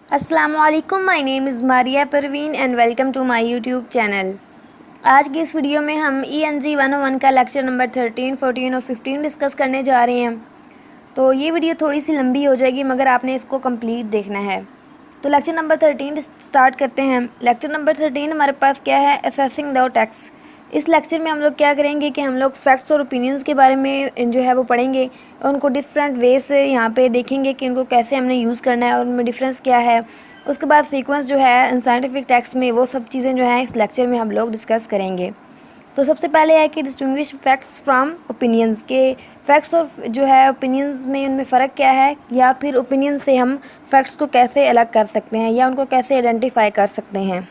अस्सलामुअलैकुम, my name is Maria Parveen and welcome to my YouTube channel. आज की इस वीडियो में हम ENG 101 का लेक्चर नंबर 13, 14 और 15 डिस्कस करने जा रहे हैं। तो ये वीडियो थोड़ी सी लंबी हो जाएगी मगर आपने इसको कंप्लीट देखना है। तो लेक्चर नंबर 13 स्टार्ट करते हैं। लेक्चर नंबर 13 हमारे पास क्या है, असेसिंग द टेक्स्ट। इस लेक्चर में हम लोग क्या करेंगे कि हम लोग फैक्ट्स और ओपिनियंस के बारे में जो है वो पढ़ेंगे। उनको डिफरेंट वे से यहाँ पे देखेंगे कि उनको कैसे हमने यूज़ करना है और उनमें डिफरेंस क्या है। उसके बाद सीक्वेंस जो है साइंटिफिक टेक्स्ट में, वो सब चीज़ें जो हैं इस लेक्चर में हम लोग डिस्कस करेंगे। तो सबसे पहले है कि डिस्टिंग्विश फैक्ट्स फ्रॉम ओपिनियंस, के फैक्ट्स और जो है ओपिनियंस में उनमें फ़र्क क्या है, या फिर ओपिनियन से हम फैक्ट्स को कैसे अलग कर सकते हैं या उनको कैसे आइडेंटिफाई कर सकते हैं।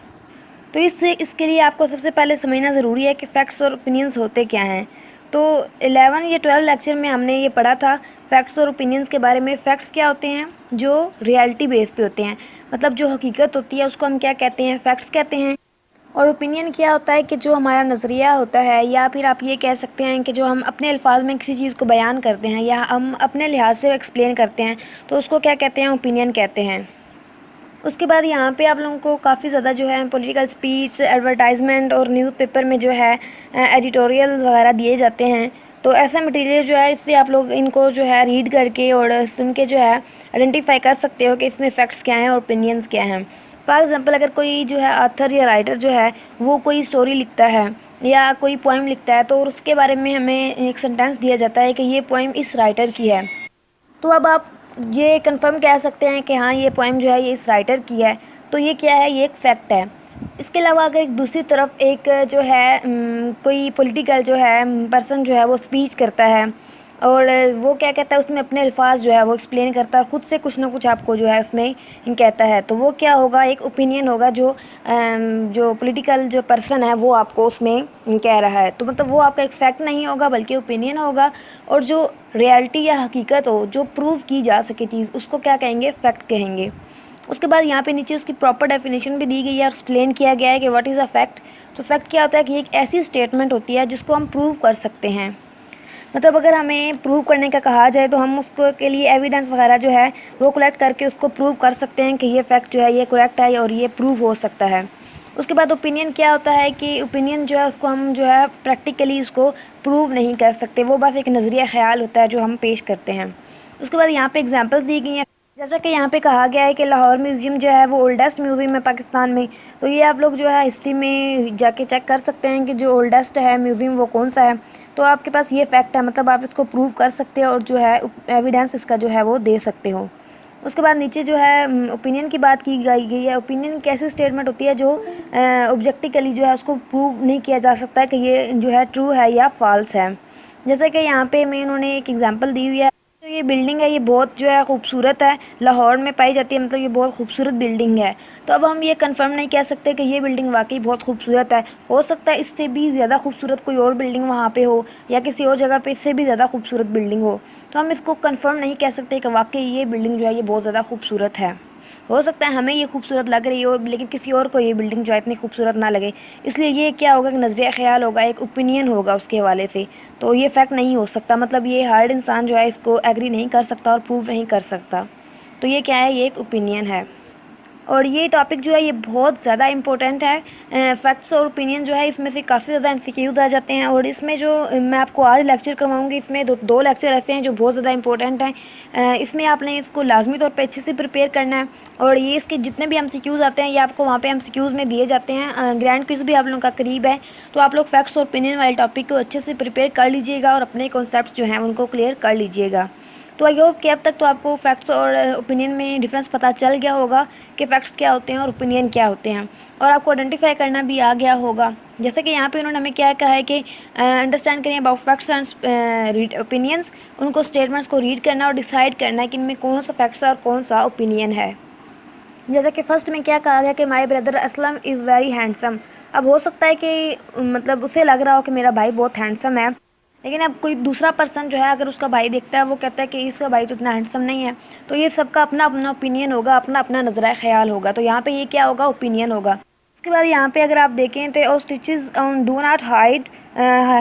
तो इसके लिए आपको सबसे पहले समझना ज़रूरी है कि फ़ैक्ट्स और ओपिनियंस होते क्या हैं। तो 11 या 12 लेक्चर में हमने ये पढ़ा था फैक्ट्स और ओपिनियंस के बारे में। फ़ैक्ट्स क्या होते हैं, जो रियलिटी बेस पे होते हैं, मतलब जो हकीकत होती है उसको हम क्या कहते हैं, फैक्ट्स कहते हैं। और ओपिनियन क्या होता है कि जो हमारा नज़रिया होता है, या फिर आप ये कह सकते हैं कि जो हम अपने अल्फाज में किसी चीज़ को बयान करते हैं या हम अपने लिहाज से एक्सप्लेन करते हैं, तो उसको क्या कहते हैं, ओपिनियन कहते हैं। उसके बाद यहाँ पे आप लोगों को काफ़ी ज़्यादा जो है पॉलिटिकल स्पीच, एडवर्टाइजमेंट और न्यूज़पेपर में जो है एडिटोरियल्स वगैरह दिए जाते हैं। तो ऐसा मटेरियल जो है, इससे आप लोग इनको जो है रीड करके और सुन के जो है आइडेंटिफाई कर सकते हो कि इसमें फैक्ट्स क्या हैं और ओपिनियंस क्या हैं। फॉर एग्ज़ाम्पल, अगर कोई जो है ऑथर या राइटर जो है वो कोई स्टोरी लिखता है या कोई पोइम लिखता है, तो उसके बारे में हमें एक सेंटेंस दिया जाता है कि ये पोइम इस राइटर की है। तो अब आप ये कंफर्म कह सकते हैं कि हाँ, ये पोइम जो है ये इस राइटर की है। तो ये क्या है, ये एक फैक्ट है। इसके अलावा अगर एक दूसरी तरफ एक जो है कोई पॉलिटिकल जो है पर्सन जो है वो स्पीच करता है और वो क्या कहता है, उसमें अपने अल्फाज जो है वो एक्सप्लेन करता है, ख़ुद से कुछ ना कुछ आपको जो है उसमें कहता है, तो वो क्या होगा, एक ओपिनियन होगा जो पॉलिटिकल जो पर्सन है वो आपको उसमें कह रहा है। तो मतलब वो आपका एक फैक्ट नहीं होगा बल्कि ओपिनियन होगा। और जो रियलिटी या हकीकत हो, जो प्रूव की जा सके चीज़, उसको क्या कहेंगे, फैक्ट कहेंगे। उसके बाद यहाँ पे नीचे उसकी प्रॉपर डेफिनेशन भी दी गई है, एक्सप्लेन किया गया है कि व्हाट इज़ अ फैक्ट। तो फैक्ट क्या होता है कि एक ऐसी स्टेटमेंट होती है जिसको हम प्रूव कर सकते हैं। मतलब अगर हमें प्रूव करने का कहा जाए तो हम उसको के लिए एविडेंस वगैरह जो है वो कलेक्ट करके उसको प्रूव कर सकते हैं कि ये फैक्ट जो है ये करेक्ट है और ये प्रूव हो सकता है। उसके बाद ओपिनियन क्या होता है कि ओपिनियन जो है उसको हम जो है प्रैक्टिकली उसको प्रूव नहीं कर सकते, वो बस एक नज़रिया ख़्याल होता है जो हम पेश करते हैं। उसके बाद यहाँ पे एग्जांपल्स दी गई हैं, जैसा कि यहाँ पे कहा गया है कि लाहौर म्यूज़ियम जो है वो ओल्डेस्ट म्यूज़ियम है पाकिस्तान में। तो ये आप लोग जो है हिस्ट्री में जाके चेक कर सकते हैं कि जो ओल्डेस्ट है म्यूज़ियम वो कौन सा है। तो आपके पास ये फैक्ट है, मतलब आप इसको प्रूव कर सकते हो और जो है एविडेंस इसका जो है वो दे सकते हो। उसके बाद नीचे जो है ओपिनियन की बात की गई है। ओपिनियन एक ऐसी स्टेटमेंट होती है जो ऑब्जेक्टिकली जो है उसको प्रूव नहीं किया जा सकता कि ये जो है ट्रू है या फॉल्स है। जैसे कि यहाँ पे मैं इन्होंने एक एग्जांपल दी हुई है। तो ये बिल्डिंग है, ये बहुत जो है खूबसूरत है, लाहौर में पाई जाती है, मतलब ये बहुत खूबसूरत बिल्डिंग है। तो अब हम ये कंफर्म नहीं कह सकते कि ये बिल्डिंग वाकई बहुत खूबसूरत है। हो सकता है इससे भी ज़्यादा खूबसूरत कोई और बिल्डिंग वहाँ पे हो, या किसी और जगह पे इससे भी ज़्यादा खूबसूरत बिल्डिंग हो। तो हम इसको कंफर्म नहीं कह सकते कि वाकई ये बिल्डिंग जो है ये बहुत ज़्यादा खूबसूरत है। हो सकता है हमें ये खूबसूरत लग रही हो लेकिन किसी और को ये बिल्डिंग जो है इतनी खूबसूरत ना लगे। इसलिए ये क्या होगा कि नज़रिया ख़्याल होगा, एक ओपिनियन होगा उसके हवाले से। तो ये फैक्ट नहीं हो सकता, मतलब ये हर इंसान जो है इसको एग्री नहीं कर सकता और प्रूव नहीं कर सकता। तो ये क्या है, ये एक ओपिनियन है। और ये टॉपिक जो है ये बहुत ज़्यादा इम्पोर्टेंट है। फैक्ट्स और ओपिनियन जो है इसमें से काफ़ी ज़्यादा एमसीक्यूज़ आ जाते हैं। और इसमें जो मैं आपको आज लेक्चर करवाऊँगी, इसमें दो लेक्चर ऐसे हैं जो बहुत ज़्यादा इम्पोर्टेंट हैं। इसमें आपने इसको लाजमी तौर पे अच्छे से प्रिपेयर करना है। और ये इसके जितने भी एमसीक्यूज़ आते हैं ये आपको वहाँ पे एमसीक्यूज़ में दिए जाते हैं। ग्रैंड क्विज़ भी आप लोगों का करीब है, तो आप लोग फैक्ट्स और ओपिनियन वाले टॉपिक को अच्छे से प्रिपेयर कर लीजिएगा और अपने कॉन्सेप्ट्स जो हैं उनको क्लियर कर लीजिएगा। तो आई होप कि अब तक तो आपको फैक्ट्स और ओपिनियन में डिफरेंस पता चल गया होगा कि फ़ैक्ट्स क्या होते हैं और ओपिनियन क्या होते हैं, और आपको आइडेंटिफाई करना भी आ गया होगा। जैसे कि यहाँ पे उन्होंने हमें क्या कहा है कि अंडरस्टैंड करें अबाउट फैक्ट्स एंड ओपिनियंस, उनको स्टेटमेंट्स को रीड करना और डिसाइड करना है कि इनमें कौन सा फैक्ट्स है और कौन सा ओपिनियन है। जैसे कि फ़र्स्ट में क्या कहा गया कि my brother Aslam is very handsome. अब हो सकता है कि मतलब उसे लग रहा हो कि मेरा भाई बहुत हैंडसम है, लेकिन अब कोई दूसरा पर्सन जो है अगर उसका भाई देखता है वो कहता है कि इसका भाई तो इतना हैंडसम नहीं है। तो ये सबका अपना अपना ओपिनियन होगा, अपना अपना नज़रिया ख़्याल होगा। तो यहाँ पे ये क्या होगा, ओपिनियन होगा। उसके बाद यहाँ पे अगर आप देखें तो और stitches on do not hide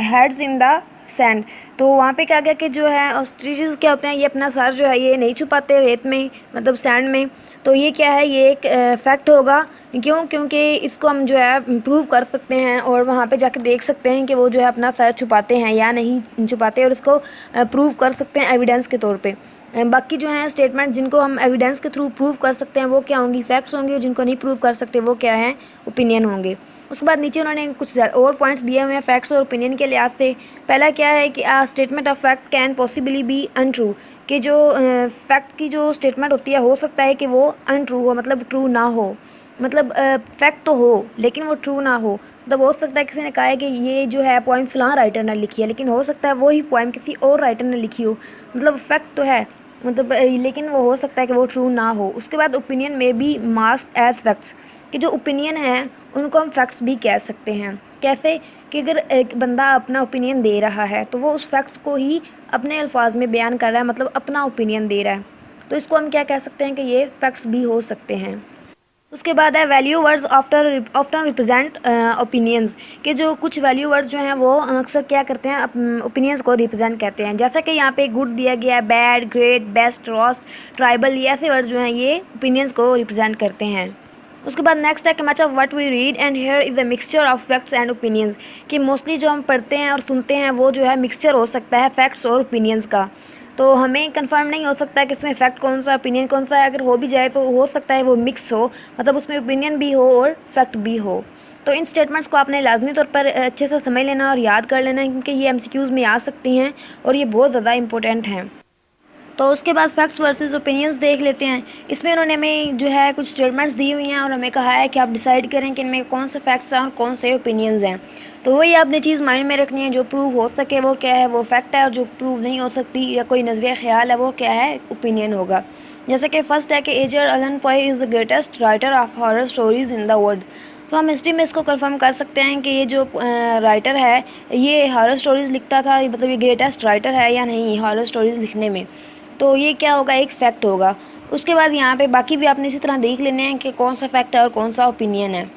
heads in the sand. तो वहाँ पे क्या कि जो है स्टिचेस क्या होते हैं, ये अपना सर जो है ये नहीं छुपाते रेत में, मतलब सैंड में। तो ये क्या है, ये एक फैक्ट होगा। क्यों? क्योंकि इसको हम जो है प्रूव कर सकते हैं और वहाँ पे जाके देख सकते हैं कि वो जो है अपना सर छुपाते हैं या नहीं छुपाते, और इसको प्रूव कर सकते हैं एविडेंस के तौर पे। बाकी जो है स्टेटमेंट जिनको हम एविडेंस के थ्रू प्रूव कर सकते हैं वो क्या होंगी, फैक्ट्स होंगी, और जिनको नहीं प्रूव कर सकते वो क्या है, ओपिनियन होंगे। उसके बाद नीचे उन्होंने कुछ और पॉइंट्स दिए हुए हैं फैक्ट्स और ओपिनियन के लिहाज से। पहला क्या है कि statement of fact can possibly be untrue, कि जो फैक्ट की जो स्टेटमेंट होती है हो सकता है कि वो अनट्रू हो, मतलब ट्रू ना हो। मतलब फैक्ट तो हो लेकिन वो ट्रू ना हो। मतलब हो सकता है किसी ने कहा है कि ये जो है पोइम फ़लाँ राइटर ने लिखी है, लेकिन हो सकता है वही पोइम किसी और राइटर ने लिखी हो। मतलब फैक्ट तो है, मतलब लेकिन वो हो सकता है कि वो ट्रू ना हो। उसके बाद ओपिनियन में बी मास्क एज फैक्ट्स, कि जो ओपिनियन हैं उनको हम फैक्ट्स भी कह सकते हैं। कैसे? कि अगर एक बंदा अपना ओपिनियन दे रहा है तो वो उस फैक्ट्स को ही अपने अल्फाज में बयान कर रहा है, मतलब अपना ओपिनियन दे रहा है, तो इसको हम क्या कह सकते हैं कि ये फैक्ट्स भी हो सकते हैं। उसके बाद है value words often represent opinions, कि जो कुछ वैल्यू वर्ड्स जो हैं वो अक्सर क्या करते हैं, ओपिनियंस को रिप्रेजेंट करते हैं। जैसा कि यहाँ पे गुड दिया गया है, bad, great, best, roast, tribal, ये ऐसे वर्ड्स जो हैं ये ओपिनियंस को रिप्रेजेंट करते हैं। उसके बाद नेक्स्ट है कि much of what we read and hear is a mixture of facts and opinions, कि मोस्टली जो हम पढ़ते हैं और सुनते हैं वो जो है मिक्सचर हो सकता है फैक्ट्स और ओपिनियंस का। तो हमें कंफर्म नहीं हो सकता कि इसमें फैक्ट कौन सा ओपिनियन कौन सा है। अगर हो भी जाए तो हो सकता है वो मिक्स हो, मतलब उसमें ओपिनियन भी हो और फैक्ट भी हो। तो इन स्टेटमेंट्स को आपने लाजमी तौर पर अच्छे से समझ लेना और याद कर लेना है, क्योंकि ये एमसीक्यूज़ में आ सकती हैं और ये बहुत ज़्यादा इंपॉर्टेंट हैं। तो उसके बाद फैक्ट्स वर्सेस ओपिनियंस देख लेते हैं। इसमें उन्होंने हमें जो है कुछ स्टेटमेंट्स दी हुई हैं और हमें कहा है कि आप डिसाइड करें कि इनमें कौन से फैक्ट्स हैं और कौन से ओपिनियंस हैं। तो वही आपने चीज़ माइंड में रखनी है, जो प्रूव हो सके वो क्या है, वो फैक्ट है, और जो प्रूव नहीं हो सकती या कोई नज़रिया ख्याल है वो क्या है, ओपिनियन होगा। जैसे कि फर्स्ट है कि एडगर अलन पोए is the greatest writer of horror stories in the world. तो हम हिस्ट्री में इसको कंफर्म कर सकते हैं कि ये जो राइटर है ये हॉरर स्टोरीज़ लिखता था, मतलब ये ग्रेटेस्ट राइटर है या नहीं हॉरर स्टोरीज़ लिखने में। तो ये क्या होगा, एक फैक्ट होगा। उसके बाद यहाँ पे बाकी भी आपने इसी तरह देख लेने हैं कि कौन सा फैक्ट है और कौन सा ओपिनियन है।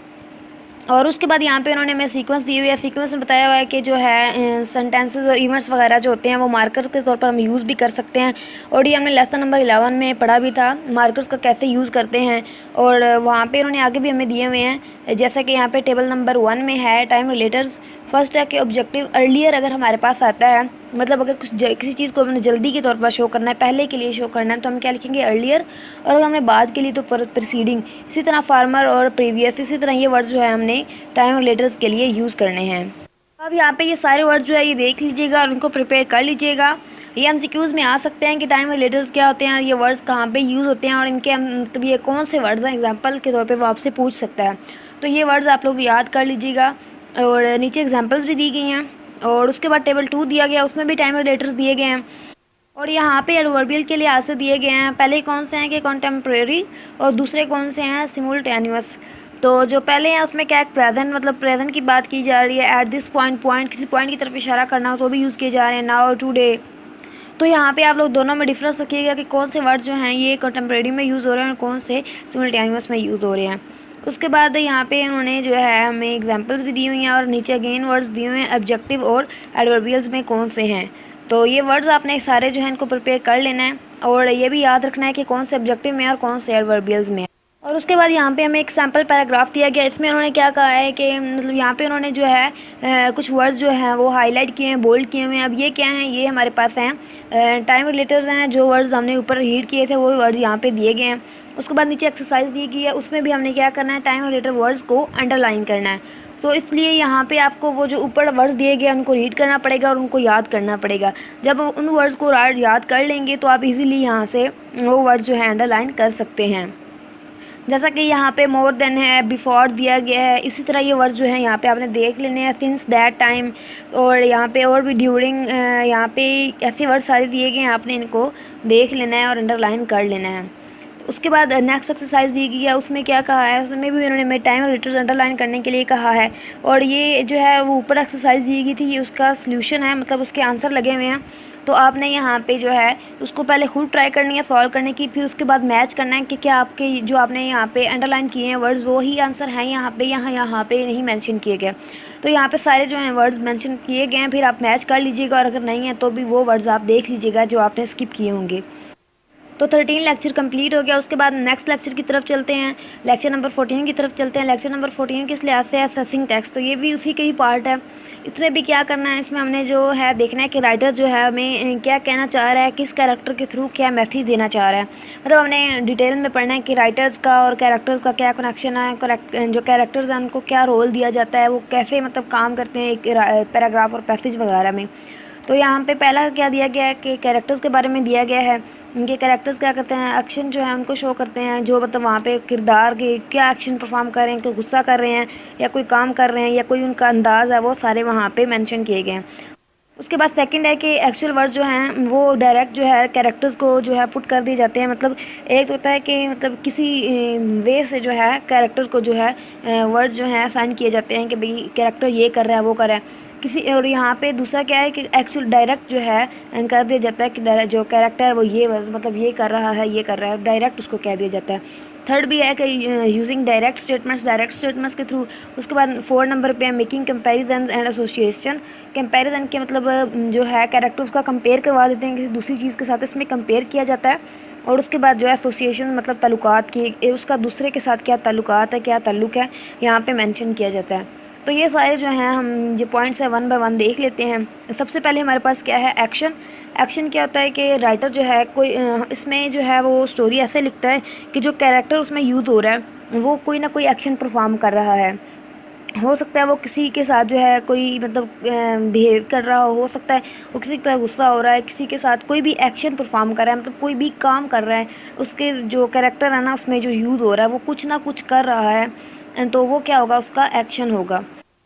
और उसके बाद यहाँ पे उन्होंने हमें सीक्वेंस दी हुई है। सीक्वेंस में बताया हुआ है कि जो है सेंटेंसेस और इवेंट्स वगैरह जो होते हैं वो मार्कर्स के तौर पर हम यूज़ भी कर सकते हैं। और ये हमने लेसन नंबर 11 में पढ़ा भी था, मार्कर्स का कैसे यूज़ करते हैं। और वहाँ पे उन्होंने आगे भी हमें दिए हुए हैं, जैसा कि यहाँ पे टेबल नंबर 1 में है टाइम रिलेटर्स। फर्स्ट है कि ऑब्जेक्टिव अर्लियर अगर हमारे पास आता है, मतलब अगर किसी चीज़ को हमने जल्दी के तौर पर शो करना है, पहले के लिए शो करना है, तो हम क्या लिखेंगे, अर्लियर। और अगर हमने बाद के लिए तो प्रीसीडिंग। इसी तरह फार्मर और प्रीवियस, इसी तरह ये वर्ड्स जो है हमने टाइम रिलेटर्स के लिए यूज़ करने हैं। अब यहाँ पे ये सारे वर्ड्स जो है ये देख लीजिएगा और उनको प्रिपेयर कर लीजिएगा। ये एमसीक्यूज़ में आ सकते हैं कि टाइम रिलेटर्स क्या होते हैं, ये वर्ड्स कहाँ पे यूज़ होते हैं और इनके मतलब ये कौन से वर्ड्स हैं, एग्जांपल के तौर पे वो आपसे पूछ सकता है। तो ये वर्ड्स आप लोग याद कर लीजिएगा। और नीचे एग्जांपल्स भी दी गई हैं। और उसके बाद टेबल 2 दिया गया, उसमें भी टाइम रिलेटर्स दिए गए हैं। और यहाँ पे एडवर्बियल के लिए आंसर दिए गए हैं। पहले कौन से हैं कि कॉन्टेम्प्रेरी, और दूसरे कौन से हैं सिमुलटेनियस। तो जो पहले हैं उसमें क्या है, प्रेजेंट, मतलब प्रेजेंट की बात की जा रही है। एट दिस पॉइंट, पॉइंट किसी पॉइंट की तरफ इशारा करना हो तो भी यूज़ किए जा रहे हैं, नाउ, टुडे। तो यहाँ पे आप लोग दोनों में डिफरेंस रखिएगा कि कौन से वर्ड्स जो हैं ये कॉन्टेम्प्रेरी में यूज़ हो रहे हैं और कौन से सिमुलटेनियस में यूज़ हो रहे हैं। उसके बाद यहाँ पे उन्होंने जो है हमें एग्जांपल्स भी दी हुई हैं और नीचे अगेन वर्ड्स दिए हुए हैं ऑब्जेक्टिव और एडवर्बियल्स में कौन से हैं। तो ये वर्ड्स आपने सारे जो हैं इनको प्रिपेयर कर लेना है और ये भी याद रखना है कि कौन से ऑब्जेक्टिव में और कौन से एडवर्बियल्स में। और उसके बाद यहाँ पे हमें एक सैम्पल पैराग्राफ दिया गया। इसमें उन्होंने क्या कहा है कि मतलब यहाँ पे उन्होंने जो है कुछ वर्ड्स जो हैं वो हाईलाइट किए हैं, बोल्ड किए हुए हैं। अब ये क्या हैं, ये हमारे पास हैं टाइम रिलेटर्स हैं। जो वर्ड्स हमने ऊपर रीड किए थे वो वर्ड्स यहाँ पे दिए गए हैं। उसके बाद नीचे एक्सरसाइज दी गई है, उसमें भी हमने क्या करना है, टाइम रिलेटेड वर्ड्स को अंडरलाइन करना है। तो इसलिए यहाँ पे आपको वो जो ऊपर वर्ड्स दिए गए उनको रीड करना पड़ेगा और उनको याद करना पड़ेगा। जब उन वर्ड्स को याद कर लेंगे तो आप इजीली यहाँ से वो वर्ड्स जो है अंडरलाइन कर सकते हैं। जैसा कि यहाँ पे मोर देन है, बिफोर दिया गया है, इसी तरह ये वर्ड्स जो हैं यहाँ पे आपने देख लेने हैं, सिंस दैट टाइम। और यहाँ पे और भी ड्यूरिंग, यहाँ पे ऐसे वर्ड सारे दिए गए हैं, आपने इनको देख लेना है और अंडरलाइन कर लेना है। उसके बाद नेक्स्ट एक्सरसाइज दी गई है, उसमें क्या कहा है, उसमें भी उन्होंने टाइम रिलेटर्स अंडरलाइन करने के लिए कहा है। और ये जो है वो ऊपर एक्सरसाइज दी गई थी, ये उसका सल्यूशन है, मतलब उसके आंसर लगे हुए हैं। तो आपने यहाँ पे जो है उसको पहले खुद ट्राई करनी है सॉल्व करने की, फिर उसके बाद मैच करना है कि क्या आपके जो आपने यहाँ पे अंडरलाइन किए हैं वर्ड्स वो ही आंसर हैं यहाँ पे, यहाँ पे नहीं मेंशन किए गए। तो यहाँ पे सारे जो हैं वर्ड्स मेंशन किए गए हैं, फिर आप मैच कर लीजिएगा और अगर नहीं है तो भी वो वर्ड्स आप देख लीजिएगा जो आपने स्किप किए होंगे। तो 13 लेक्चर कंप्लीट हो गया। उसके बाद नेक्स्ट लेक्चर की तरफ चलते हैं, लेक्चर नंबर 14 की तरफ चलते हैं। लेक्चर नंबर 14 किस लिहाज से है, असेसिंग टेक्स्ट, तो ये भी उसी का ही पार्ट है। इसमें भी क्या करना है, इसमें हमने जो है देखना है कि राइटर जो है हमें क्या कहना चाह रहा है, किस कैरेक्टर के थ्रू क्या मैसेज देना चाह रहा है। मतलब हमने डिटेल में पढ़ना है कि राइटर्स का और कैरेक्टर्स का क्या कनेक्शन है, जो कैरेक्टर्स हैं उनको क्या रोल दिया जाता है, वो कैसे मतलब काम करते हैं एक पैराग्राफ और पैसेज वगैरह में। तो यहाँ पे पहला क्या दिया गया है कि कैरेक्टर्स के बारे में दिया गया है, उनके कैरेक्टर्स क्या करते हैं, एक्शन जो है उनको शो करते हैं, जो मतलब वहाँ पे किरदार के क्या एक्शन परफॉर्म कर रहे हैं, कोई गुस्सा कर रहे हैं या कोई काम कर रहे हैं या कोई उनका अंदाज़ है, वो सारे वहाँ पे मेंशन किए गए हैं। उसके बाद सेकंड है कि एक्चुअल वर्ड जो हैं वो डायरेक्ट जो है कैरेक्टर्स को जो है पुट कर दिए जाते हैं। मतलब एक तो होता है कि मतलब किसी वे से जो है कैरेक्टर को जो है वर्ड्स जो हैं असाइन किए जाते हैं कि भाई कैरेक्टर ये कर रहा है वो कर रहा है किसी। और यहाँ पे दूसरा क्या है कि एक्चुअल डायरेक्ट जो है कर दिया जाता है कि जो कैरेक्टर है वो ये मतलब ये कर रहा है ये कर रहा है, डायरेक्ट उसको कह दिया जाता है। थर्ड भी है कि यूजिंग डायरेक्ट स्टेटमेंट्स के थ्रू। उसके बाद 4 नंबर पे है making comparison and association. Comparison के मतलब जो है कैरेक्टर्स का कंपेयर करवा देते हैं किसी दूसरी चीज़ के साथ, इसमें कंपेयर किया जाता है। और उसके बाद जो है एसोसिएशन मतलब ताल्लुकात की, उसका दूसरे के साथ क्या ताल्लुकात है, क्या ताल्लुक़ है, यहाँ पे मेंशन किया जाता है। तो ये सारे जो हैं हम जो पॉइंट्स हैं 1 बाय 1 देख लेते हैं। सबसे पहले हमारे पास क्या है, एक्शन। एक्शन क्या होता है कि राइटर जो है कोई इसमें जो है वो स्टोरी ऐसे लिखता है कि जो कैरेक्टर उसमें यूज़ हो रहा है वो कोई ना कोई एक्शन परफॉर्म कर रहा है। हो सकता है वो किसी के साथ जो है कोई मतलब बिहेव कर रहा हो सकता है वो किसी पर गुस्सा हो रहा है, किसी के साथ कोई भी एक्शन परफॉर्म कर रहा है, मतलब कोई भी काम कर रहा है, उसके जो कैरेक्टर है ना उसमें जो यूज़ हो रहा है वो कुछ ना कुछ कर रहा है, तो वो क्या होगा, उसका एक्शन होगा।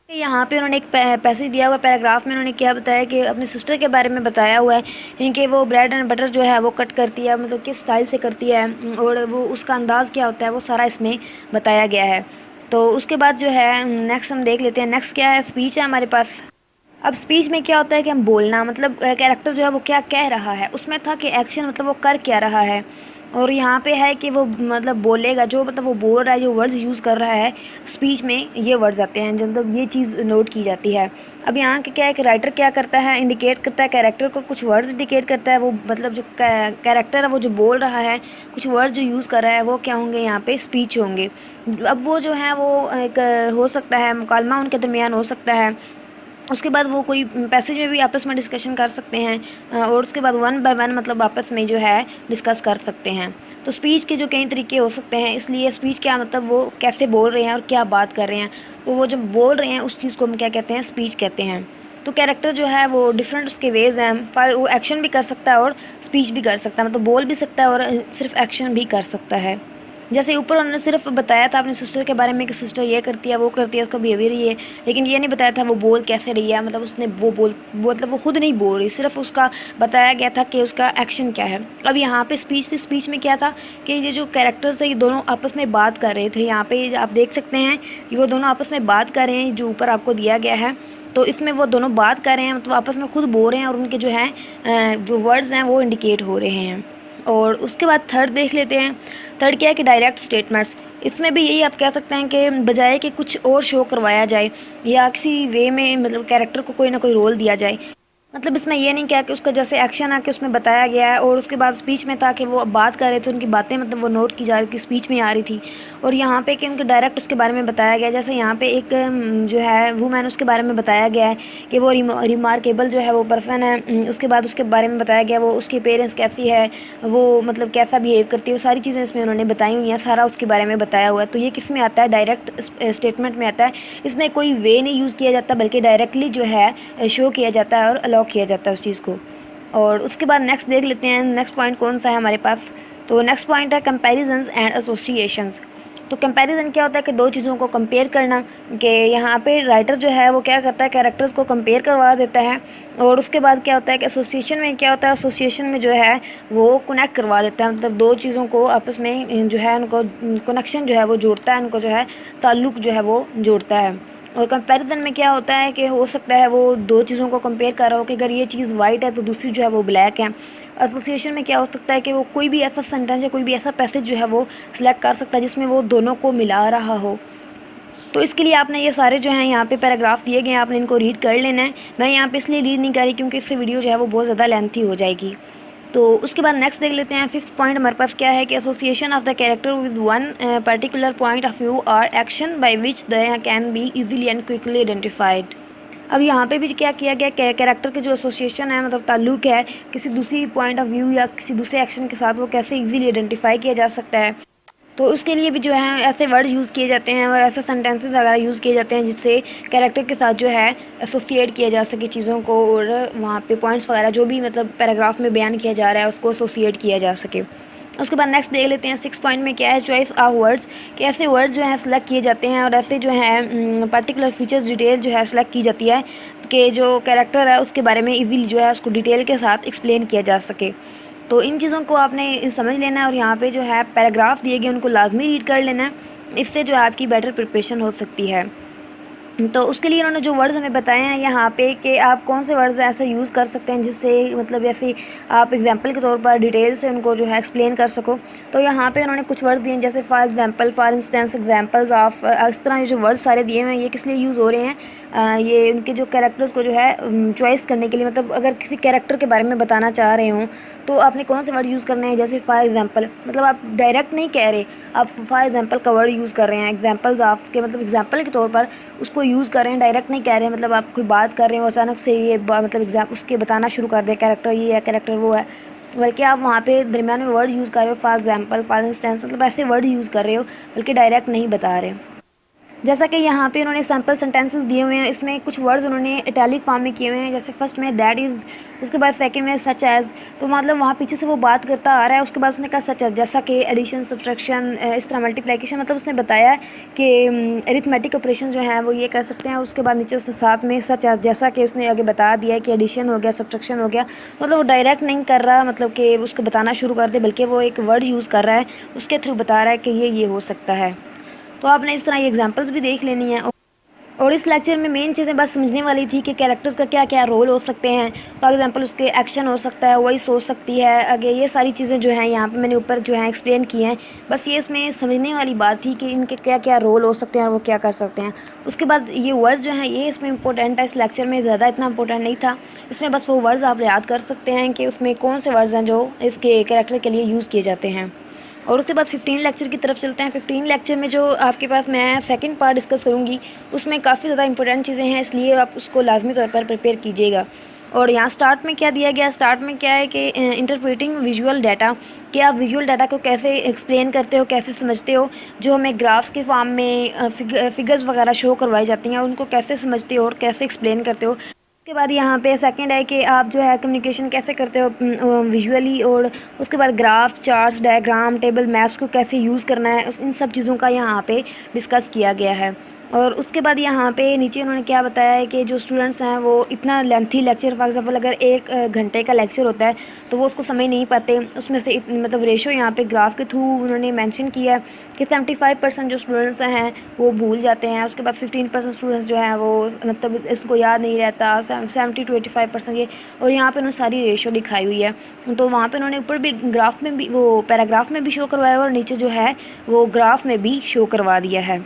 यहाँ पे उन्होंने एक पैसेज दिया हुआ पैराग्राफ में उन्होंने क्या बताया कि अपनी सिस्टर के बारे में बताया हुआ है कि वो ब्रेड एंड बटर जो है वो कट करती है, मतलब किस स्टाइल से करती है और वो उसका अंदाज़ क्या होता है, वो सारा इसमें बताया गया है। तो उसके बाद जो है नेक्स्ट हम देख लेते हैं। नेक्स्ट क्या है, स्पीच है हमारे पास। अब स्पीच में क्या होता है कि हम बोलना मतलब कैरेक्टर जो है वो क्या कह रहा है, उसमें था कि एक्शन मतलब वो कर क्या रहा है, और यहाँ पे है कि वो मतलब बोलेगा, जो मतलब वो बोल रहा है, जो वर्ड्स यूज़ कर रहा है स्पीच में ये वर्ड्स आते हैं, जो मतलब ये चीज़ नोट की जाती है। अब यहाँ के क्या है कि राइटर क्या करता है, इंडिकेट करता है कैरेक्टर को, कुछ वर्ड्स इंडिकेट करता है, वो मतलब जो कैरेक्टर है वो जो बोल रहा है, कुछ वर्ड्स जो यूज़ कर रहा है वो क्या होंगे, यहाँ पे स्पीच होंगे। अब वो जो है वो एक हो सकता है मुकालमा उनके दरमियान हो सकता है, उसके बाद वो कोई पैसेज में भी आपस में डिस्कशन कर सकते हैं, और उसके बाद 1 बाय 1 मतलब आपस में जो है डिस्कस कर सकते हैं। तो स्पीच के जो कई तरीके हो सकते हैं, इसलिए स्पीच क्या मतलब वो कैसे बोल रहे हैं और क्या बात कर रहे हैं, तो वो जब बोल रहे हैं उस चीज़ को हम क्या कहते हैं, स्पीच कहते हैं। तो कैरेक्टर जो है वो डिफरेंट उसके वेज़ हैं, वो एक्शन भी कर सकता है और स्पीच भी कर सकता है, मतलब बोल भी सकता है और सिर्फ एक्शन भी कर सकता है। जैसे ऊपर उन्होंने सिर्फ बताया था अपनी सिस्टर के बारे में कि सिस्टर ये करती है वो करती है, उसका बिहेवियर ये, लेकिन ये नहीं बताया था वो बोल कैसे रही है, मतलब उसने वो मतलब वो खुद नहीं बोल रही, सिर्फ उसका बताया गया था कि उसका एक्शन क्या है। अब यहाँ पे स्पीच थी, स्पीच में क्या था कि ये जो कैरेक्टर्स थे ये दोनों आपस में बात कर रहे थे। यहाँ पे आप देख सकते हैं कि वो दोनों आपस में बात कर रहे हैं, जो ऊपर आपको दिया गया है। तो इसमें वो दोनों बात कर रहे हैं, मतलब आपस में खुद बोल रहे हैं और उनके जो है जो वर्ड्स हैं वो इंडिकेट हो रहे हैं। और उसके बाद थर्ड देख लेते हैं। थर्ड क्या है कि डायरेक्ट स्टेटमेंट्स। इसमें भी यही आप कह सकते हैं कि बजाय कि कुछ और शो करवाया जाए या किसी वे में मतलब कैरेक्टर को कोई ना कोई रोल दिया जाए, मतलब इसमें ये नहीं किया कि उसका जैसे एक्शन है कि उसमें बताया गया है, और उसके बाद स्पीच में था कि वो बात कर रहे थे, उनकी बातें मतलब वो नोट की जा रही थी, स्पीच में आ रही थी, और यहाँ पे कि उनके डायरेक्ट उसके बारे में बताया गया। जैसे यहाँ पे एक जो है वूमेन उसके बारे में बताया गया है कि वो रिमार्केबल जो है वो पर्सन है। उसके बाद उसके बारे में बताया गया वो उसकी पेरेंट्स कैसी है, वो मतलब कैसा बिहेव करती है, वो सारी चीज़ें इसमें उन्होंने बताई हुई हैं, सारा उसके बारे में बताया हुआ है। तो ये किस में आता है, डायरेक्ट स्टेटमेंट में आता है। इसमें कोई वे नहीं यूज़ किया जाता बल्कि डायरेक्टली जो है शो किया जाता है और अलाउ किया जाता है उस चीज़ को। और उसके बाद नेक्स्ट देख लेते हैं, नेक्स्ट पॉइंट कौन सा है हमारे पास। तो नेक्स्ट पॉइंट है कंपैरिजंस एंड एसोसिएशंस। तो कंपैरिजन क्या होता है कि दो चीज़ों को कंपेयर करना, कि यहाँ पे राइटर जो है वो क्या करता है कैरेक्टर्स को कंपेयर करवा देता है, और उसके बाद क्या होता है कि एसोसिएशन में क्या होता है, एसोसिएशन में जो है वो कनेक्ट करवा देता है, मतलब दो चीज़ों को आपस में जो है उनको कनेक्शन जो है वो जोड़ता है, उनको जो है ताल्लुक़ जो है वो जोड़ता है। और कंपैरिजन में क्या होता है कि हो सकता है वो दो चीज़ों को कंपेयर कर रहा हो कि अगर ये चीज़ वाइट है तो दूसरी जो है वो ब्लैक है। एसोसिएशन में क्या हो सकता है कि वो कोई भी ऐसा सेंटेंस या कोई भी ऐसा पैसेज जो है वो सिलेक्ट कर सकता है जिसमें वो दोनों को मिला रहा हो। तो इसके लिए आपने ये सारे जो हैं यहाँ पे पैराग्राफ दिए गए हैं, आपने इनको रीड कर लेना है। मैं यहाँ पे इसलिए रीड नहीं कर रही क्योंकि इससे वीडियो जो है वो बहुत ज़्यादा लेंथी हो जाएगी। तो उसके बाद नेक्स्ट देख लेते हैं। फिफ्थ पॉइंट हमारे पास क्या है कि association of the character with one particular point of view और action by which the can be easily and quickly identified. अब यहाँ पे भी क्या किया गया, कैरेक्टर के जो एसोसिएशन है मतलब ताल्लुक़ है किसी दूसरी पॉइंट ऑफ व्यू या किसी दूसरे एक्शन के साथ, वो कैसे इजीली आइडेंटिफाई किया जा सकता है। तो उसके लिए भी जो है ऐसे वर्ड यूज़ किए जाते हैं और ऐसे सेंटेंसेस वगैरह यूज़ किए जाते हैं जिससे कैरेक्टर के साथ जो है एसोसिएट किया जा सके चीज़ों को, और वहाँ पे पॉइंट्स वगैरह जो भी मतलब पैराग्राफ में बयान किया जा रहा है उसको एसोसिएट किया जा सके। उसके बाद नेक्स्ट देख लेते हैं। 6 पॉइंट में क्या है, चॉइस ऑफ वर्ड्स, कि ऐसे वर्ड्स जो हैं सेलेक्ट किए जाते हैं और ऐसे जो है पर्टिकुलर फीचर्स डिटेल जो है सेलेक्ट की जाती है कि जो कैरेक्टर है उसके बारे में इजीली जो है उसको डिटेल के साथ एक्सप्लेन किया जा सके। तो इन चीज़ों को आपने समझ लेना है और यहाँ पे जो है पैराग्राफ दिए गए उनको लाजमी रीड कर लेना है, इससे जो है आपकी बेटर प्रिपरेशन हो सकती है। तो उसके लिए उन्होंने जो वर्ड्स हमें बताए हैं यहाँ पे कि आप कौन से वर्ड्स ऐसे यूज़ कर सकते हैं जिससे मतलब ऐसे आप एग्जांपल के तौर पर डिटेल से उनको जो है एक्सप्लेन कर सको। तो यहाँ पे उन्होंने कुछ वर्ड्स दिए हैं जैसे for example, for instance, examples of, इस तरह ये जो वर्ड्स सारे दिए हुए हैं ये किस लिए यूज़ हो रहे हैं, ये उनके जो कैरेक्टर्स को जो है चॉइस करने के लिए, मतलब अगर किसी कैरेक्टर के बारे में बताना चाह रहे हों तो आपने कौन से वर्ड यूज़ करने हैं। जैसे फॉर एग्जांपल, मतलब आप डायरेक्ट नहीं कह रहे, आप फॉर एग्जांपल का वर्ड यूज़ कर रहे हैं। एग्जांपल्स ऑफ के मतलब एग्जांपल के तौर पर उसको यूज़ कर रहे हैं, डायरेक्ट नहीं कह रहे हैं। मतलब आप कोई बात कर रहे हो अचानक से ये मतलब उसके बताना शुरू कर दें कैरेक्टर ये है कैरेक्टर वो है, बल्कि आप वहाँ पे दरमियान में वर्ड यूज़ कर रहे हो, फॉर एग्जांपल, फॉर इंस्टेंस, मतलब ऐसे वर्ड यूज़ कर रहे हो बल्कि डायरेक्ट नहीं बता रहे। जैसा कि यहाँ पे उन्होंने सैम्पल सेंटेंसेस दिए हुए हैं, इसमें कुछ वर्ड्स उन्होंने इटैलिक फॉर्म में किए हुए हैं। जैसे फर्स्ट में दैट इज़, उसके बाद सेकंड में सच एज़, तो मतलब वहाँ पीछे से वो बात करता आ रहा है, उसके बाद उसने कहा सच एज़, जैसा कि एडिशन, सब्सट्रैक्शन, इस तरह मल्टीप्लिकेशन, मतलब उसने बताया कि अरिथमेटिक ऑपरेशन जो हैं वो ये कर सकते हैं। और उसके बाद नीचे उसने साथ में सच एज़, जैसा कि उसने आगे बता दिया कि एडिशन हो गया, सब्सट्रैक्शन हो गया, मतलब वो डायरेक्ट नहीं कर रहा मतलब कि उसको बताना शुरू कर दे, बल्कि वो एक वर्ड यूज़ कर रहा है उसके थ्रू बता रहा है कि ये हो सकता है। तो आपने इस तरह ये एग्जांपल्स भी देख लेनी है। और इस लेक्चर में मेन चीज़ें बस समझने वाली थी कि कैरेक्टर्स का क्या क्या रोल हो सकते हैं। फॉर एग्जांपल उसके एक्शन हो सकता है, वॉइस हो सकती है, आगे ये सारी चीज़ें जो हैं यहाँ पे मैंने ऊपर जो है एक्सप्लेन की हैं। बस ये इसमें समझने वाली बात थी कि इनके क्या क्या रोल हो सकते हैं और वो क्या कर सकते हैं। उसके बाद ये वर्ड्स जो हैं ये इसमें इंपॉर्टेंट है, इस लेक्चर में ज़्यादा इतना इंपॉर्टेंट नहीं था। इसमें बस वो वर्ड्स आप याद कर सकते हैं कि उसमें कौन से वर्ड्स हैं जो इसके कैरेक्टर के लिए यूज़ किए जाते हैं। और उसके बाद 15 लेक्चर की तरफ चलते हैं। 15 लेक्चर में जो आपके पास मैं सेकंड पार्ट डिस्कस करूँगी उसमें काफ़ी ज़्यादा इंपॉर्टेंट चीज़ें हैं, इसलिए आप उसको लाजमी तौर पर प्रिपेयर कीजिएगा। और यहाँ स्टार्ट में क्या दिया गया, स्टार्ट में क्या है कि इंटरप्रेटिंग विजुअल डाटा, कि आप विजुअल डाटा को कैसे एक्सप्लेन करते हो, कैसे समझते हो। जो हमें ग्राफ्स के फॉर्म में फिगर्स वगैरह शो करवाई जाती हैं उनको कैसे समझते हो और कैसे एक्सप्लेन करते हो। उसके बाद यहाँ पे सेकंड है कि आप जो है कम्युनिकेशन कैसे करते हो विजुअली, और उसके बाद graphs, charts, diagram, table, maps को कैसे यूज़ करना है, इन सब चीज़ों का यहाँ पे डिस्कस किया गया है। और उसके बाद यहाँ पे नीचे उन्होंने क्या बताया है कि जो स्टूडेंट्स हैं वो इतना लेंथी लेक्चर, फॉर एग्जांपल अगर 1 घंटे का लेक्चर होता है तो वो उसको समझ नहीं पाते। उसमें से मतलब रेशो यहाँ पे ग्राफ के थ्रू उन्होंने मेंशन किया है कि 75% जो स्टूडेंट्स हैं वो भूल जाते हैं। उसके बाद 15% स्टूडेंट्स जो हैं वो मतलब इसको याद नहीं रहता, 70 to 85% ये। और यहाँ पर उन्होंने सारी रेशो दिखाई हुई है, तो वहाँ पर उन्होंने ऊपर भी ग्राफ में भी वो पैराग्राफ में भी शो करवाया और नीचे जो है वो ग्राफ में भी शो करवा दिया है।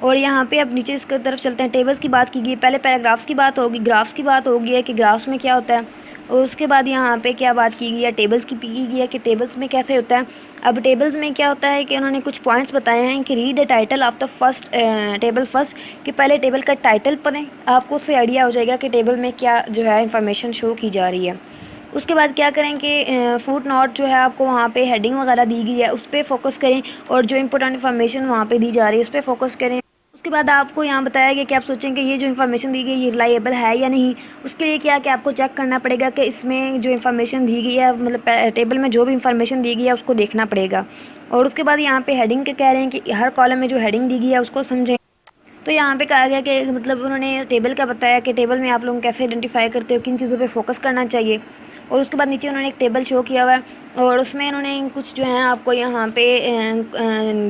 और यहाँ पे अब नीचे इसकी तरफ चलते हैं। टेबल्स की बात की गई, पहले पैराग्राफ्स की बात होगी, ग्राफ्स की बात होगी है कि ग्राफ्स में क्या होता है। और उसके बाद यहाँ पे क्या बात की गई है, टेबल्स की गई है कि टेबल्स में कैसे होता है। अब टेबल्स में क्या होता है कि उन्होंने कुछ पॉइंट्स बताए हैं कि read the title of the first table first, कि पहले टेबल का टाइटल पढ़ें, आपको उससे आइडिया हो जाएगा कि टेबल में क्या जो है इंफॉर्मेशन शो की जा रही है। उसके बाद क्या करें कि फुट नोट जो है आपको वहाँ पे हेडिंग वगैरह दी गई है उस पर फोकस करें, और जो इंपॉर्टेंट इन्फॉर्मेशन वहाँ पे दी जा रही है उस पर फोकस करें। उसके बाद आपको यहाँ बताया गया कि आप सोचें कि ये जो इन्फॉर्मेशन दी गई ये रिलायबल है या नहीं। उसके लिए क्या कि आपको चेक करना पड़ेगा कि इसमें जो इन्फॉर्मेशन दी गई है, मतलब टेबल में जो भी इन्फॉर्मेशन दी गई है उसको देखना पड़ेगा। और उसके बाद यहाँ पे हेडिंग के कह रहे हैं कि हर कॉलम में जो हेडिंग दी गई है उसको समझें। तो यहाँ पे कहा गया कि मतलब उन्होंने टेबल का बताया कि टेबल में आप लोग कैसे आइडेंटिफाई करते हो, किन चीज़ों पे फोकस करना चाहिए। और उसके बाद नीचे उन्होंने एक टेबल शो किया हुआ है और उसमें उन्होंने कुछ जो है आपको यहाँ पे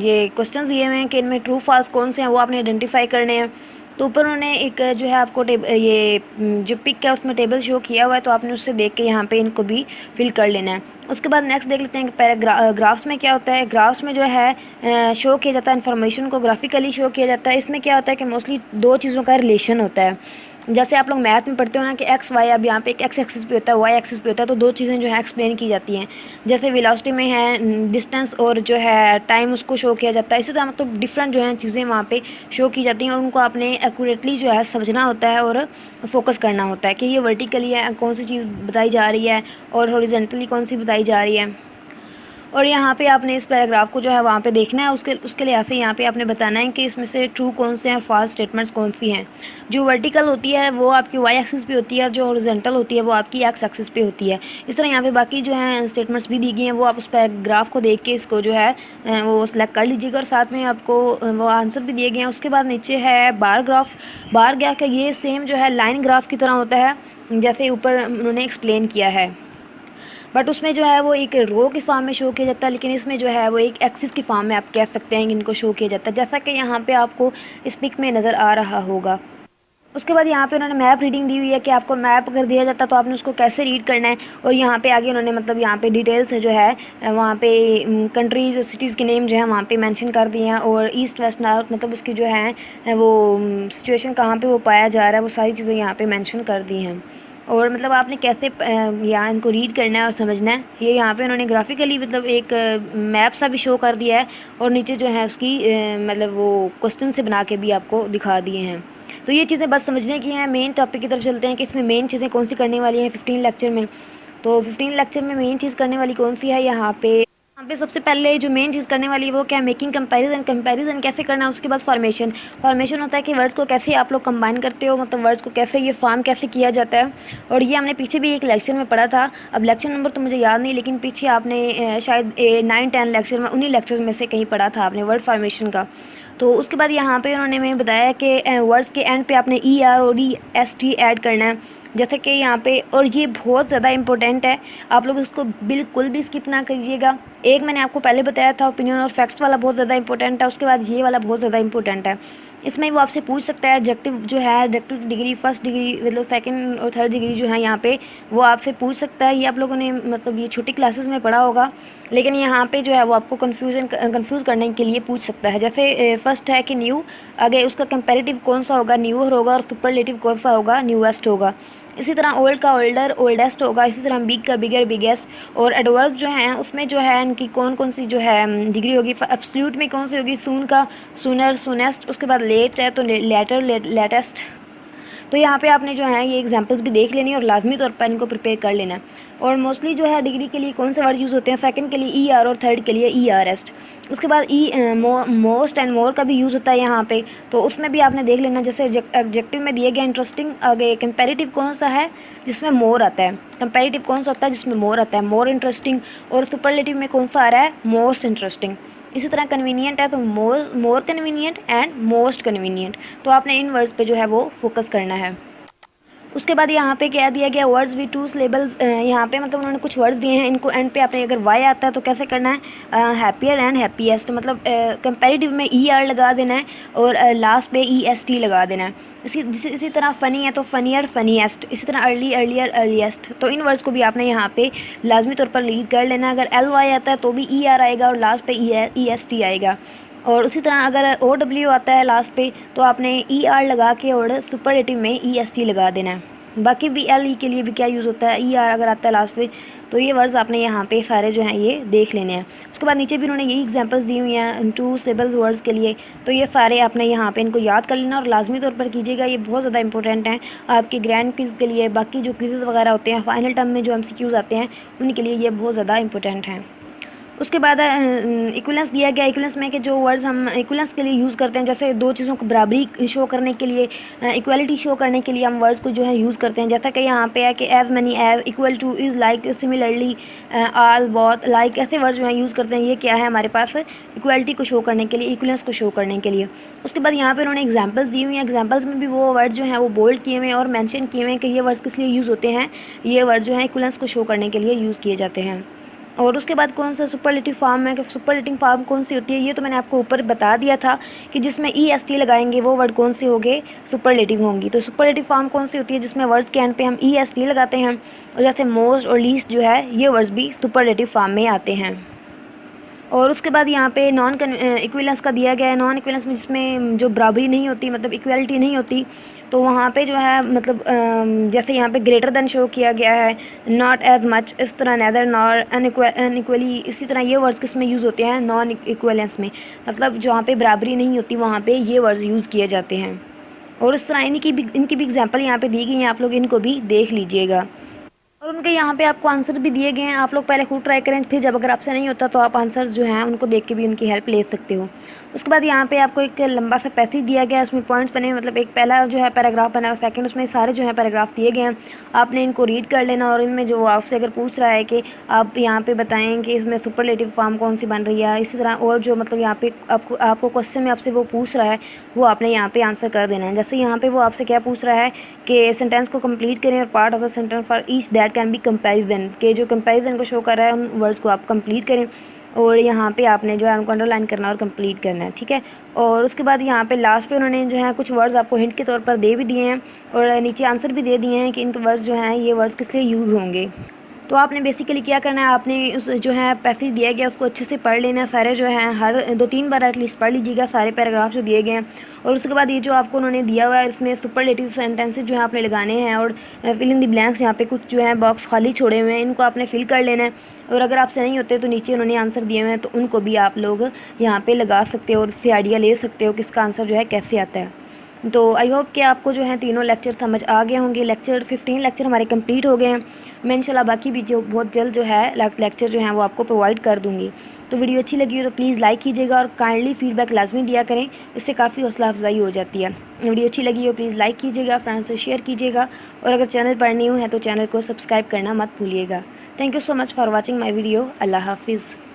ये क्वेश्चंस दिए हुए हैं कि इनमें ट्रू फॉल्स कौन से हैं वो आपने आइडेंटिफाई करने हैं। तो ऊपर उन्होंने एक जो है आपको ये जो पिक है उसमें टेबल शो किया हुआ है, तो आपने उससे देख के यहाँ पे इनको भी फिल कर लेना है। उसके बाद नेक्स्ट देख लेते हैं कि ग्राफ्स में क्या होता है। ग्राफ्स में जो है शो किया जाता है इन्फॉर्मेशन को ग्राफिकली शो किया जाता है। इसमें क्या होता है कि मोस्टली 2 चीज़ों का रिलेशन होता है। जैसे आप लोग मैथ में पढ़ते हो ना कि एक्स वाई, अब यहाँ पे एक एक्स एक्सिस पे होता है, वाई एक्सिस पे होता है, तो दो चीज़ें जो है एक्सप्लेन की जाती हैं। जैसे वेलोसिटी में है डिस्टेंस और जो है टाइम, उसको शो किया जाता है। इसी तरह मतलब डिफरेंट जो है चीज़ें वहाँ पे शो की जाती हैं और उनको आपने एक्यूरेटली जो है समझना होता है और फोकस करना होता है कि ये वर्टिकली है कौन सी चीज़ बताई जा रही है और हॉरिजॉन्टली कौन सी बताई जा रही है। और यहाँ पे आपने इस पैराग्राफ को जो है वहाँ पे देखना है, उसके लिए ऐसे यहाँ पे आपने बताना है कि इसमें से ट्रू कौन से हैं, फॉल्स स्टेटमेंट्स कौन सी हैं। जो वर्टिकल होती है वो आपकी वाई एक्सिस पे होती है और जो हॉरिजॉन्टल होती है वो आपकी एक्स एक्सिस पे होती है। इस तरह यहाँ पे बाकी जो है स्टेटमेंट्स भी दी गई हैं, वो आप उस पैराग्राफ को देख के इसको जो है वो सिलेक्ट कर लीजिएगा और साथ में आपको वो आंसर भी दिए गए हैं। उसके बाद नीचे है बार ग्राफ। बार ग्राफ का ये सेम जो है लाइन ग्राफ की तरह होता है, जैसे ऊपर उन्होंने एक्सप्लेन किया है, बट उसमें जो है वो एक रो के फॉर्म में शो किया जाता है, लेकिन इसमें जो है वो एक एक्सिस की फॉर्म में आप कह सकते हैं कि इनको शो किया जाता है, जैसा कि यहाँ पे आपको इस पिक में नज़र आ रहा होगा। उसके बाद यहाँ पे उन्होंने मैप रीडिंग दी हुई है कि आपको मैप अगर दिया जाता तो आपने उसको कैसे रीड करना है। और यहाँ पे आगे उन्होंने मतलब यहाँ पे डिटेल्स जो है वहाँ पे कंट्रीज़ और सिटीज़ के नेम जो है वहाँ पे मेंशन कर दिए हैं, और ईस्ट वेस्ट नॉर्थ मतलब उसकी जो है वो सिचुएशन कहाँ पे वो पाया जा रहा है, वो सारी चीज़ें यहाँ पे मेंशन कर दी हैं। और मतलब आपने कैसे यहाँ इनको रीड करना है और समझना है, ये यहाँ पे उन्होंने ग्राफिकली मतलब एक मैप सा भी शो कर दिया है, और नीचे जो है उसकी मतलब वो क्वेश्चन से बना के भी आपको दिखा दिए हैं। तो ये चीज़ें बस समझने की हैं। मेन टॉपिक की तरफ चलते हैं कि इसमें मेन चीज़ें कौन सी करने वाली हैं 15 लेक्चर में। तो 15 लेक्चर में मेन चीज़ करने वाली कौन सी है, यहाँ पे सबसे पहले जो मेन चीज़ करने वाली है वो क्या है, मेकिंग कंपैरिजन। कंपैरिजन कैसे करना है, उसके बाद फॉर्मेशन। फॉर्मेशन होता है कि वर्ड्स को कैसे आप लोग कंबाइन करते हो, मतलब वर्ड्स को कैसे ये फॉर्म कैसे किया जाता है, और ये हमने पीछे भी एक लेक्चर में पढ़ा था। अब लेक्चर नंबर तो मुझे याद नहीं, लेकिन पीछे आपने शायद 9-10 लेक्चर में, उन्हीं लेक्चर्स में से कहीं पढ़ा था आपने वर्ड फॉर्मेशन का। तो उसके बाद यहाँ पे उन्होंने हमें बताया कि वर्ड्स के एंड पे आपने ई आर और ई एस टी ऐड करना है, जैसे कि यहाँ पे, और ये बहुत ज़्यादा इंपॉर्टेंट है, आप लोग इसको बिल्कुल भी स्किप ना करिएगा। एक मैंने आपको पहले बताया था ओपिनियन और फैक्ट्स वाला बहुत ज़्यादा इंपॉर्टेंट है, उसके बाद ये वाला बहुत ज़्यादा इंपॉर्टेंट है। इसमें वो आपसे पूछ सकता है एडजेक्टिव जो है, एडजेक्टिव डिग्री, फर्स्ट डिग्री मतलब सेकंड और थर्ड डिग्री जो है यहाँ पे वो आपसे पूछ सकता है। ये आप लोगों ने मतलब ये छोटी क्लासेस में पढ़ा होगा, लेकिन यहाँ पे जो है वो आपको कंफ्यूज करने के लिए पूछ सकता है। जैसे फर्स्ट है कि न्यू, आगे उसका कंपैरेटिव कौन सा होगा, न्यूअर होगा, और सुपरलेटिव कौन सा होगा, न्यूएस्ट होगा। इसी तरह ओल्ड का ओल्डर, ओल्डेस्ट होगा। इसी तरह बिग का बिगर, बिगेस्ट। और एडवर्ब जो हैं उसमें जो है इनकी कौन कौन सी जो है डिग्री होगी, एब्सोल्यूट में कौन सी होगी, सून का सूनर, सूनेस्ट। उसके बाद लेट है तो लेटर, लेटेस्ट। तो यहाँ पे आपने जो है ये एग्जांपल्स भी देख लेनी है और लाजमी तौर पर इनको प्रिपेयर कर लेना है। और मोस्टली जो है डिग्री के लिए कौन से वर्ड यूज़ होते हैं, सेकंड के लिए ई आर और थर्ड के लिए ई आर एस्ट। उसके बाद मोस्ट एंड मोर का भी यूज़ होता है यहाँ पे, तो उसमें भी आपने देख लेना। जैसे एडजेक्टिव में दिए गए इंटरेस्टिंग, आगे कंपैरेटिव कौन सा है जिसमें मोर आता है, कंपैरेटिव कौन सा होता है जिसमें मोर आता है, मोर इंटरेस्टिंग। और सुपरलेटिव में कौन सा आ रहा है, मोस्ट इंटरेस्टिंग। इसी तरह कन्वीनियंट है तो more convenient and most convenient. तो आपने इन वर्ड्स पे जो है वो फोकस करना है। उसके बाद यहाँ पे क्या दिया गया, वर्ड्स विद टू सिलेबल्स। यहाँ पे मतलब उन्होंने कुछ वर्ड्स दिए हैं, इनको एंड पे आपने अगर वाई आता है तो कैसे करना है, हैप्पियर एंड हैप्पीएस्ट, मतलब कंपैरेटिव में ई आर लगा देना है और लास्ट पे ई एस टी लगा देना है। इसी तरह फ़नी है तो फ़नियर, फ़नीएस्ट। इसी तरह अर्ली, अर्लियर, अर्लीस्ट। तो इन वर्ड्स को भी आपने यहाँ पे लाजमी तौर पर रीड कर लेना। अगर एल वाई आता है तो भी ई आर आएगा और लास्ट पे ई एस टी आएगा। और उसी तरह अगर ओ डब्ल्यू आता है लास्ट पे तो आपने ई आर लगा के और सुपरलेटिव में ई एस टी लगा देना है। बाकी भी एल ई के लिए भी क्या यूज़ होता है, ई आर अगर आता है लास्ट पे, तो ये वर्ड्स आपने यहाँ पे सारे जो हैं ये देख लेने हैं। उसके बाद नीचे भी उन्होंने यही एग्जांपल्स दी हुई हैं टू सिबल्स वर्ड्स के लिए, तो ये सारे आपने यहाँ पे इनको याद कर लेना और लाजमी तौर पर कीजिएगा। ये बहुत ज़्यादा इंपॉर्टेंट हैं आपके ग्रैंड क्विज़ के लिए। बाकी जो क्विज़ वगैरह होते हैं फाइनल टर्म में जो MCQs आते हैं उनके लिए ये बहुत ज़्यादा इंपॉर्टेंट हैं। उसके बाद इक्वलेंस दिया गया। इक्वलेंस में कि जो वर्ड्स हम इक्वलेंस के लिए यूज़ करते हैं, जैसे दो चीज़ों को बराबरी शो करने के लिए, इक्वालिटी शो करने के लिए हम वर्ड्स को जो है यूज़ करते हैं। जैसा कि यहाँ पे है कि as money, as, equal to, is, like, similarly, all, बहुत, लाइक, ऐसे वर्ड जो है यूज़ करते हैं। ये क्या है हमारे पास, इक्वालिटी को शो करने के लिए, इक्वलेंस को शो करने के लिए। उसके बाद यहाँ पे उन्होंने एग्जांपल्स दी हुई हैं। एग्जांपल्स में भी वो वर्ड जो हैं वो बोल्ड किए हुए हैं और मेंशन किए हुए हैं कि ये वर्ड्स किस लिए यूज़ होते हैं। ये वर्ड जो है इक्वलेंस को शो करने के लिए यूज़ किए जाते हैं। और उसके बाद कौन सा सुपरलेटिव फॉर्म है, कि सुपरलेटिव फॉर्म कौन सी होती है, ये तो मैंने आपको ऊपर बता दिया था कि जिसमें ई एस टी लगाएंगे वो वर्ड कौन से होंगे, सुपरलेटिव होंगी। तो सुपरलेटिव फॉर्म कौन सी होती है, जिसमें वर्ड्स के एंड पे हम ई एस टी लगाते हैं। और जैसे मोस्ट और लीस्ट जो है ये वर्ड्स भी सुपरलेटिव फॉर्म में आते हैं। और उसके बाद यहाँ पे नॉन इक्विवेलेंस का दिया गया है। नॉन इक्विवेलेंस में जिसमें जो बराबरी नहीं होती, मतलब इक्वलिटी नहीं होती, तो वहाँ पे जो है मतलब जैसे यहाँ पे ग्रेटर देन शो किया गया है, नॉट एज मच, इस तरह नैदर नॉर, अनइक्वली, इसी तरह ये वर्ड्स किस में यूज़ होते हैं, नॉन इक्विवेलेंस में, मतलब जहाँ पे बराबरी नहीं होती वहाँ पे ये वर्ड्स यूज़ किए जाते हैं। और इस तरह इनकी भी एग्जांपल यहाँ पे दी गई हैं, आप लोग इनको भी देख लीजिएगा। और उनके यहाँ पे आपको आंसर भी दिए गए हैं, आप लोग पहले खुद ट्राई करें, फिर जब अगर आपसे नहीं होता तो आप आंसर्स जो हैं उनको देख के भी उनकी हेल्प ले सकते हो। उसके बाद यहाँ पे आपको एक लंबा सा पैसेज दिया गया है, उसमें पॉइंट्स बने, मतलब एक पहला जो है पैराग्राफ बना है, सेकंड उसमें सारे जो है पैराग्राफ दिए गए हैं, आपने इनको रीड कर लेना। और इनमें जो आपसे अगर पूछ रहा है कि आप यहाँ पे बताएं कि इसमें सुपरलेटिव फॉर्म कौन सी बन रही है, इसी तरह और जो मतलब यहाँ पे आपको क्वेश्चन में आपसे वो पूछ रहा है, वो आपने यहाँ पे आंसर कर देना है। जैसे यहाँ पे वो आपसे क्या पूछ रहा है कि सेंटेंस को कंप्लीट करें और part of the sentence for each that can be comparison, के जो कंपैरिजन को शो कर रहा है उन वर्ड्स को आप कंप्लीट करें, और यहाँ पे आपने जो है उनको अंडरलाइन करना और कंप्लीट करना है, ठीक है। और उसके बाद यहाँ पे लास्ट पे उन्होंने जो है कुछ वर्ड्स आपको हिंट के तौर पर दे भी दिए हैं, और नीचे आंसर भी दे दिए हैं कि इनके वर्ड्स जो हैं ये वर्ड्स किस लिए यूज़ होंगे। तो आपने बेसिकली क्या करना है, आपने उस जो है पैसेज दिया गया उसको अच्छे से पढ़ लेना है, सारे जो हैं हर 2-3 बार एटलीस्ट पढ़ लीजिएगा सारे पैराग्राफ जो दिए गए हैं। और उसके बाद ये जो आपको उन्होंने दिया हुआ है इसमें सुपरलेटिव सेंटेंसेस जो है आपने लगाने हैं, और फिल इन द ब्लैंक्स, यहाँ पे कुछ जो है बॉक्स खाली छोड़े हुए हैं, इनको आपने फिल कर लेना है। और अगर आपसे नहीं होते तो नीचे उन्होंने आंसर दिए हुए हैं, तो उनको भी आप लोग यहाँ पे लगा सकते हो और इससे आइडिया ले सकते हो कि इसका आंसर जो है कैसे आता है। तो आई होप कि आपको जो है तीनों लेक्चर समझ आ गए होंगे। 15 लेक्चर हमारे कंप्लीट हो गए हैं। मैं इंशाल्लाह बाकी भी जो बहुत जल्द जो है लेक्चर जो हैं वो आपको प्रोवाइड कर दूँगी। तो वीडियो अच्छी लगी हो तो प्लीज़ लाइक कीजिएगा और काइंडली फीडबैक लाजमी दिया करें, इससे काफ़ी हौसला अफजाई हो जाती है। वीडियो अच्छी लगी हो प्लीज़ लाइक कीजिएगा, फ्रेंड्स से शेयर कीजिएगा, और अगर चैनल पर न्यू है तो चैनल को सब्सक्राइब करना मत भूलिएगा। Thank you so much for watching my video. अल्लाह हाफिज़।